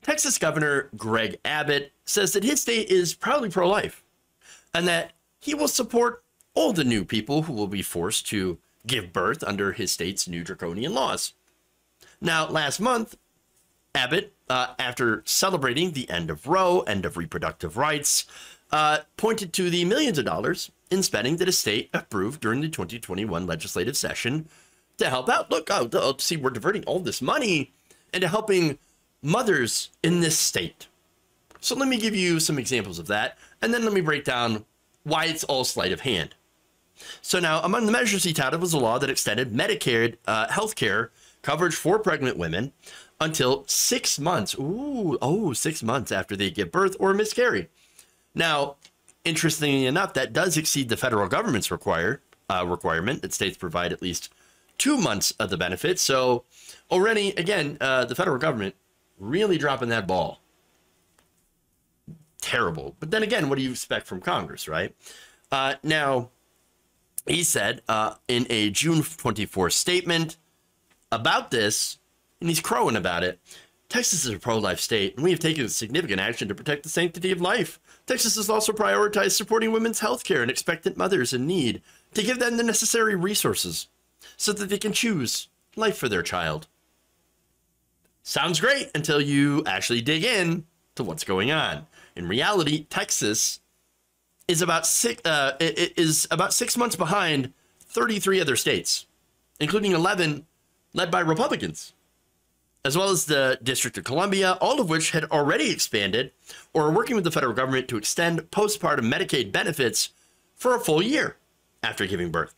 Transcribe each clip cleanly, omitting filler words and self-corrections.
Texas Governor Greg Abbott says that his state is proudly pro-life and that he will support all the new people who will be forced to give birth under his state's new draconian laws. Now, last month, Abbott, after celebrating the end of Roe, end of reproductive rights, pointed to the millions of dollars in spending that his state approved during the 2021 legislative session to help out. Look, see, we're diverting all this money into helping mothers in this state. So let me give you some examples of that, and then let me break down why it's all sleight of hand. So now, among the measures he touted was a law that extended Medicaid health care coverage for pregnant women until 6 months. 6 months after they give birth or miscarry. Now, interestingly enough, that does exceed the federal government's requirement that states provide at least 2 months of the benefit. So already, again, the federal government really dropping that ball. Terrible. But then again, what do you expect from Congress, right? Now, he said in a June 24 statement about this, and he's crowing about it, Texas is a pro-life state, and we have taken significant action to protect the sanctity of life. Texas has also prioritized supporting women's health care and expectant mothers in need to give them the necessary resources so that they can choose life for their child. Sounds great until you actually dig in to what's going on. In reality, Texas is about 6 months behind 33 other states, including 11 led by Republicans, as well as the District of Columbia, all of which had already expanded or are working with the federal government to extend postpartum Medicaid benefits for a full year after giving birth.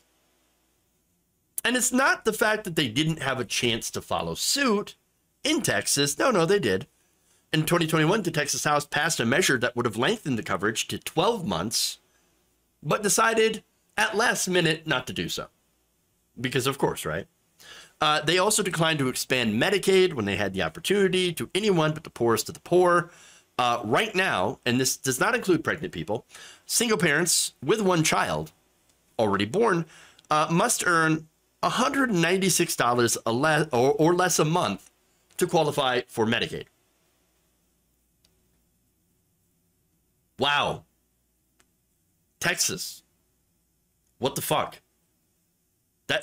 And it's not the fact that they didn't have a chance to follow suit in Texas. No, they did. In 2021, the Texas House passed a measure that would have lengthened the coverage to 12 months, but decided at last minute not to do so. Because of course, right? They also declined to expand Medicaid when they had the opportunity to anyone but the poorest of the poor. Right now, and this does not include pregnant people, single parents with one child already born must earn $196 or less a month to qualify for Medicaid. Wow. Texas. What the fuck?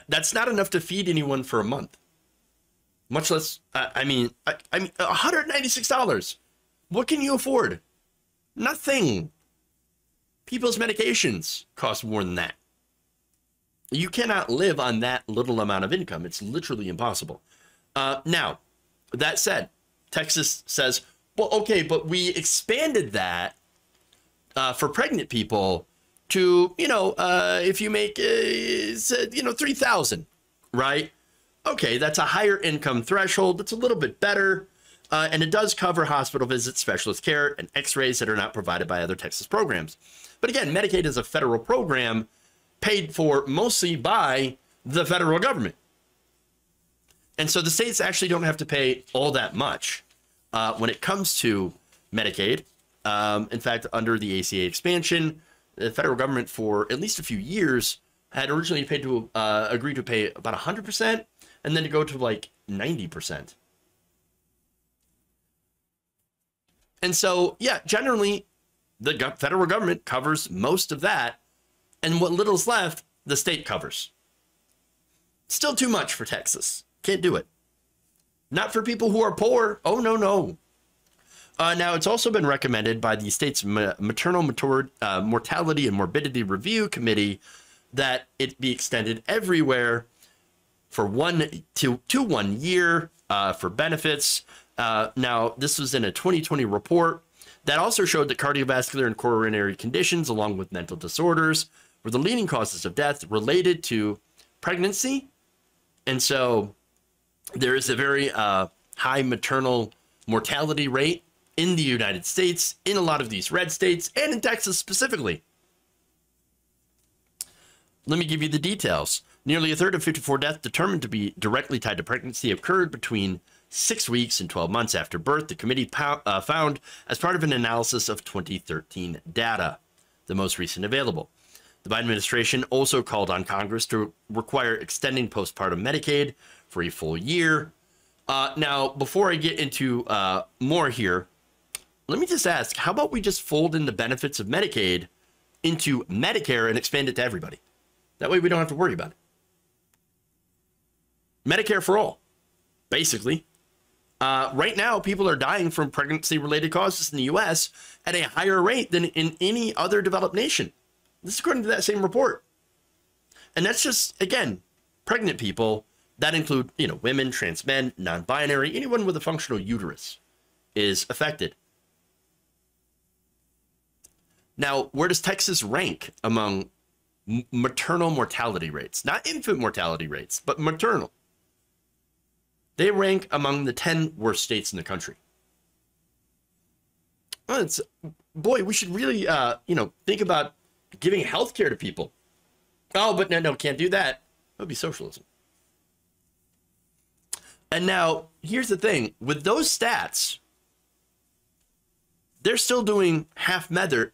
That's not enough to feed anyone for a month. Much less, I mean, $196. What can you afford? Nothing. People's medications cost more than that. You cannot live on that little amount of income. It's literally impossible. Now, that said, Texas says, well, okay, but we expanded that for pregnant people to, if you make, $3,000, right? Okay, that's a higher income threshold. That's a little bit better. And it does cover hospital visits, specialist care, and x-rays that are not provided by other Texas programs. But again, Medicaid is a federal program paid for mostly by the federal government. And so the states actually don't have to pay all that much when it comes to Medicaid. In fact, under the ACA expansion, the federal government for at least a few years had originally paid to agreed to pay about 100% and then to go to like 90%. And so, yeah, generally the federal government covers most of that, and what little's left, the state covers. Still too much for Texas. Can't do it. Not for people who are poor. Oh, no. Now, it's also been recommended by the state's Maternal Mortality and Morbidity Review Committee that it be extended everywhere for 1 year for benefits. Now, this was in a 2020 report that also showed that cardiovascular and coronary conditions, along with mental disorders, were the leading causes of death related to pregnancy. And so there is a very high maternal mortality rate in the United States, in a lot of these red states, and in Texas specifically. Let me give you the details. Nearly a third of 54 deaths determined to be directly tied to pregnancy occurred between 6 weeks and 12 months after birth, the committee found as part of an analysis of 2013 data, the most recent available. The Biden administration also called on Congress to require extending postpartum Medicaid for a full year. Now, before I get into more here, let me just ask, how about we just fold in the benefits of Medicaid into Medicare and expand it to everybody? That way we don't have to worry about it. Medicare for all, basically. Right now, people are dying from pregnancy-related causes in the U.S. at a higher rate than in any other developed nation. This is according to that same report. And that's just, again, pregnant people. That include, women, trans men, non-binary, anyone with a functional uterus is affected. Now, where does Texas rank among maternal mortality rates? Not infant mortality rates, but maternal. They rank among the 10 worst states in the country. Well, boy, we should really, think about giving health care to people. Oh, but no, can't do that. That would be socialism. And now, here's the thing. With those stats, they're still doing half measures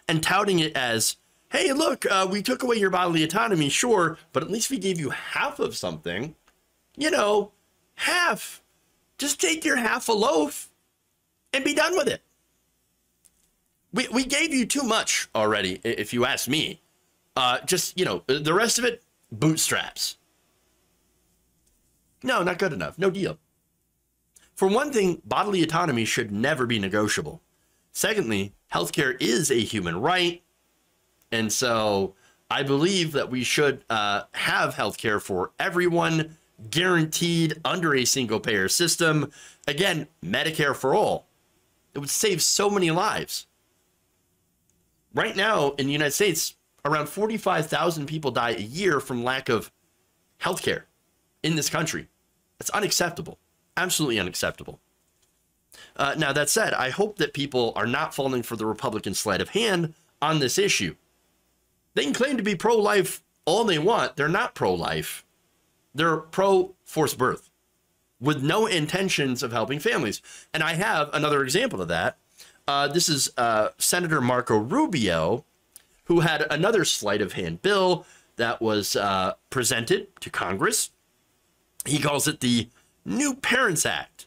and touting it as, hey, look, we took away your bodily autonomy, sure, but at least we gave you half of something. Half. Just take your half a loaf and be done with it. We gave you too much already, if you ask me. The rest of it, bootstraps. No, not good enough. No deal. For one thing, bodily autonomy should never be negotiable. Secondly, healthcare is a human right. And so I believe that we should have healthcare for everyone, guaranteed under a single payer system. Again, Medicare for all. It would save so many lives. Right now in the United States, around 45,000 people die a year from lack of healthcare in this country. That's unacceptable. Absolutely unacceptable. Now, that said, I hope that people are not falling for the Republican sleight of hand on this issue. They can claim to be pro-life all they want. They're not pro-life. They're pro-forced birth with no intentions of helping families. And I have another example of that. This is Senator Marco Rubio, who had another sleight of hand bill that was presented to Congress. He calls it the New Parents Act.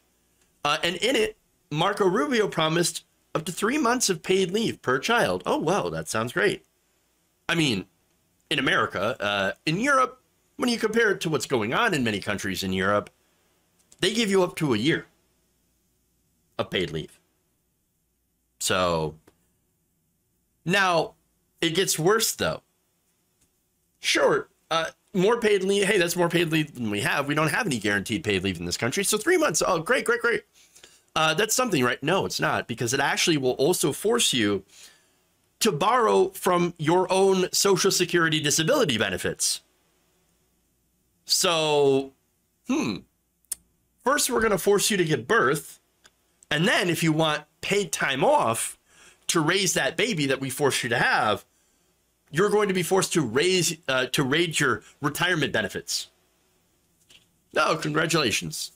And in it, Marco Rubio promised up to 3 months of paid leave per child. Oh, wow, that sounds great. I mean, in America, in Europe, when you compare it to what's going on in many countries in Europe, they give you up to a year of paid leave. So now it gets worse, though. Sure, more paid leave. Hey, that's more paid leave than we have. We don't have any guaranteed paid leave in this country. So 3 months. Oh, great. That's something, right? No, it's not, because it actually will also force you to borrow from your own Social Security disability benefits. So, first we're going to force you to give birth. And then if you want paid time off to raise that baby that we forced you to have, you're going to be forced to raise your retirement benefits. No, congratulations.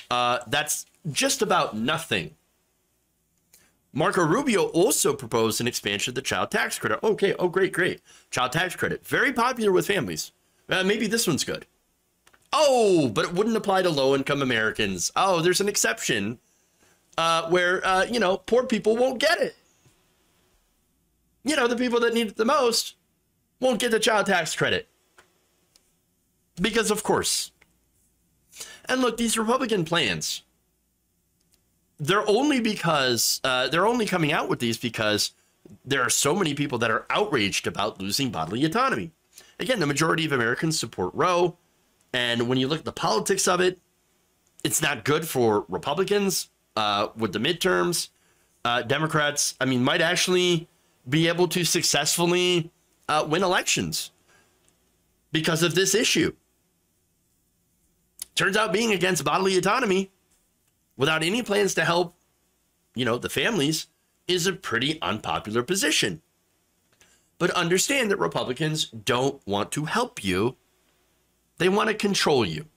That's just about nothing. Marco Rubio also proposed an expansion of the child tax credit. Okay, oh, great. Child tax credit, very popular with families. Maybe this one's good. Oh, but it wouldn't apply to low-income Americans. Oh, there's an exception where, poor people won't get it. The people that need it the most won't get the child tax credit. Because, of course. And look, these Republican plans, they're only coming out with these because there are so many people that are outraged about losing bodily autonomy. Again, the majority of Americans support Roe. And when you look at the politics of it, it's not good for Republicans with the midterms. Democrats, might actually be able to successfully win elections because of this issue. Turns out being against bodily autonomy without any plans to help, the families is a pretty unpopular position. But understand that Republicans don't want to help you. They want to control you.